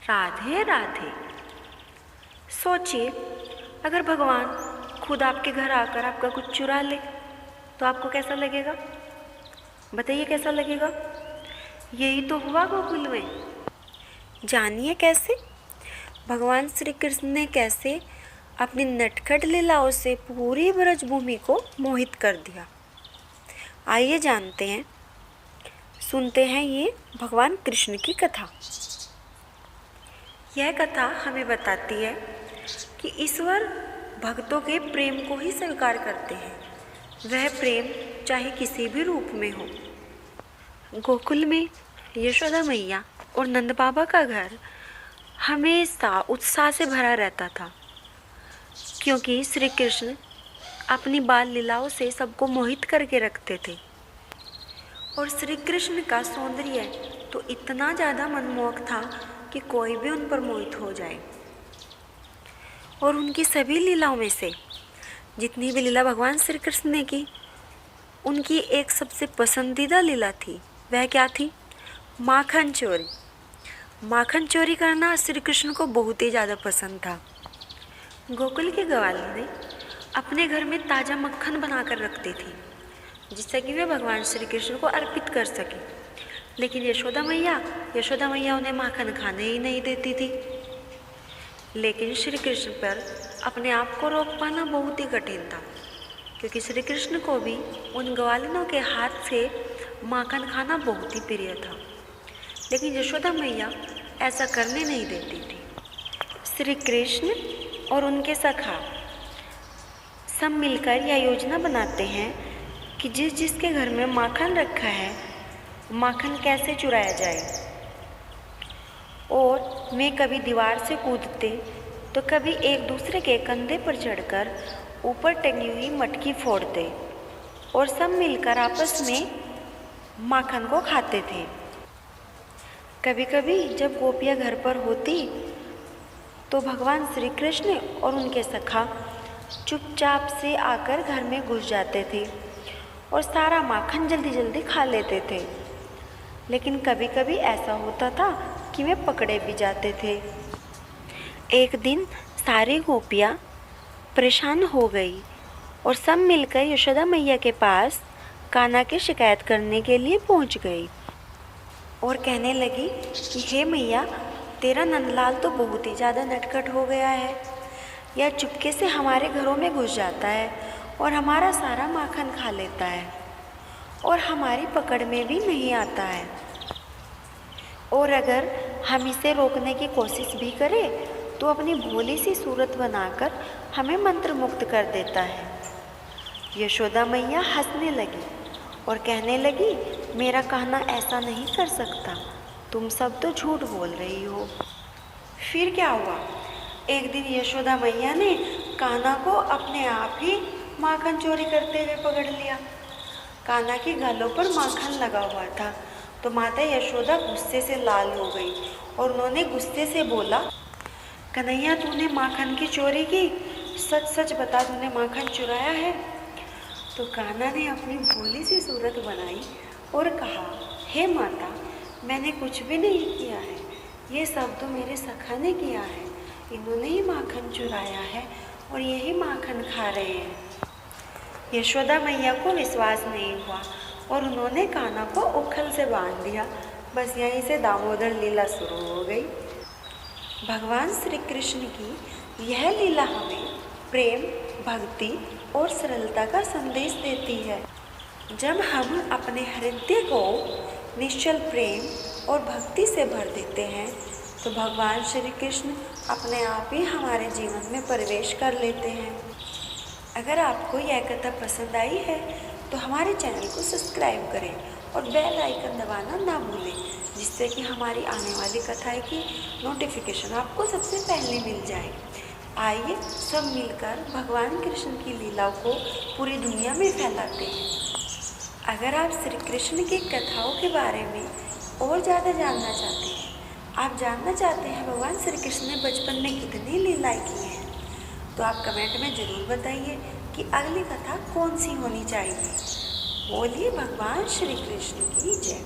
राधे राधे। सोचिए, अगर भगवान खुद आपके घर आकर आपका कुछ चुरा ले तो आपको कैसा लगेगा? बताइए कैसा लगेगा? यही तो हुआ गोकुल में। जानिए कैसे भगवान श्री कृष्ण ने कैसे अपनी नटखट लीलाओं से पूरी ब्रजभूमि को मोहित कर दिया। आइए जानते हैं, सुनते हैं ये भगवान कृष्ण की कथा। यह कथा हमें बताती है कि ईश्वर भक्तों के प्रेम को ही स्वीकार करते हैं, वह प्रेम चाहे किसी भी रूप में हो। गोकुल में यशोदा मैया और नंद बाबा का घर हमेशा उत्साह से भरा रहता था, क्योंकि श्री कृष्ण अपनी बाल लीलाओं से सबको मोहित करके रखते थे। और श्री कृष्ण का सौंदर्य तो इतना ज़्यादा मनमोहक था कि कोई भी उन पर मोहित हो जाए। और उनकी सभी लीलाओं में से जितनी भी लीला भगवान श्री कृष्ण ने की, उनकी एक सबसे पसंदीदा लीला थी। वह क्या थी? माखन चोरी। माखन चोरी करना श्री कृष्ण को बहुत ही ज़्यादा पसंद था। गोकुल की ग्वाली ने अपने घर में ताज़ा मक्खन बनाकर रखती थी, जिससे कि वे भगवान श्री कृष्ण को अर्पित कर सके। लेकिन यशोदा मैया उन्हें माखन खाने ही नहीं देती थी। लेकिन श्री कृष्ण पर अपने आप को रोक पाना बहुत ही कठिन था, क्योंकि श्री कृष्ण को भी उन ग्वालिनों के हाथ से माखन खाना बहुत ही प्रिय था। लेकिन यशोदा मैया ऐसा करने नहीं देती थी। श्री कृष्ण और उनके सखा सब मिलकर यह योजना बनाते हैं कि जिसके घर में माखन रखा है, माखन कैसे चुराया जाए। और वे कभी दीवार से कूदते तो कभी एक दूसरे के कंधे पर चढ़कर ऊपर टंगी हुई मटकी फोड़ते और सब मिलकर आपस में माखन को खाते थे। कभी कभी जब गोपियाँ घर पर होती तो भगवान श्री कृष्ण और उनके सखा चुपचाप से आकर घर में घुस जाते थे और सारा माखन जल्दी जल्दी खा लेते थे। लेकिन कभी कभी ऐसा होता था कि वे पकड़े भी जाते थे। एक दिन सारी गोपियाँ परेशान हो गई और सब मिलकर यशोदा मैया के पास कान्हा की शिकायत करने के लिए पहुंच गई और कहने लगी कि हे मैया, तेरा नंदलाल तो बहुत ही ज़्यादा नटखट हो गया है। यह चुपके से हमारे घरों में घुस जाता है और हमारा सारा माखन खा लेता है और हमारी पकड़ में भी नहीं आता है। और अगर हम इसे रोकने की कोशिश भी करें तो अपनी भोली सी सूरत बनाकर हमें मंत्र मुक्त कर देता है। यशोदा मैया हंसने लगी और कहने लगी, मेरा कहना ऐसा नहीं कर सकता, तुम सब तो झूठ बोल रही हो। फिर क्या हुआ? एक दिन यशोदा मैया ने कान्हा को अपने आप ही माखन चोरी करते हुए पकड़ लिया। कान्हा के गालों पर माखन लगा हुआ था तो माता यशोदा गुस्से से लाल हो गई और उन्होंने गुस्से से बोला, कन्हैया, तूने माखन की चोरी की? सच सच बता, तूने माखन चुराया है? तो कान्हा ने अपनी भोली सी सूरत बनाई और कहा, हे माता, मैंने कुछ भी नहीं किया है, ये सब तो मेरे सखा ने किया है। इन्होंने ही माखन चुराया है और यही माखन खा रहे हैं। यशोदा मैया को विश्वास नहीं हुआ और उन्होंने कान्हा को उखल से बांध दिया। बस यहीं से दामोदर लीला शुरू हो गई। भगवान श्री कृष्ण की यह लीला हमें प्रेम, भक्ति और सरलता का संदेश देती है। जब हम अपने हृदय को निश्चल प्रेम और भक्ति से भर देते हैं तो भगवान श्री कृष्ण अपने आप ही हमारे जीवन में प्रवेश कर लेते हैं। अगर आपको यह कथा पसंद आई है तो हमारे चैनल को सब्सक्राइब करें और बेल आइकन दबाना ना भूलें, जिससे कि हमारी आने वाली कथाएं की नोटिफिकेशन आपको सबसे पहले मिल जाए। आइए सब मिलकर भगवान कृष्ण की लीलाओं को पूरी दुनिया में फैलाते हैं। अगर आप श्री कृष्ण की कथाओं के बारे में और ज़्यादा जानना चाहते हैं, आप जानना चाहते हैं भगवान श्री कृष्ण ने बचपन में कितनी लीलाएं की हैं, तो आप कमेंट में ज़रूर बताइए कि अगली कथा कौन सी होनी चाहिए। बोलिए भगवान श्री कृष्ण की जय।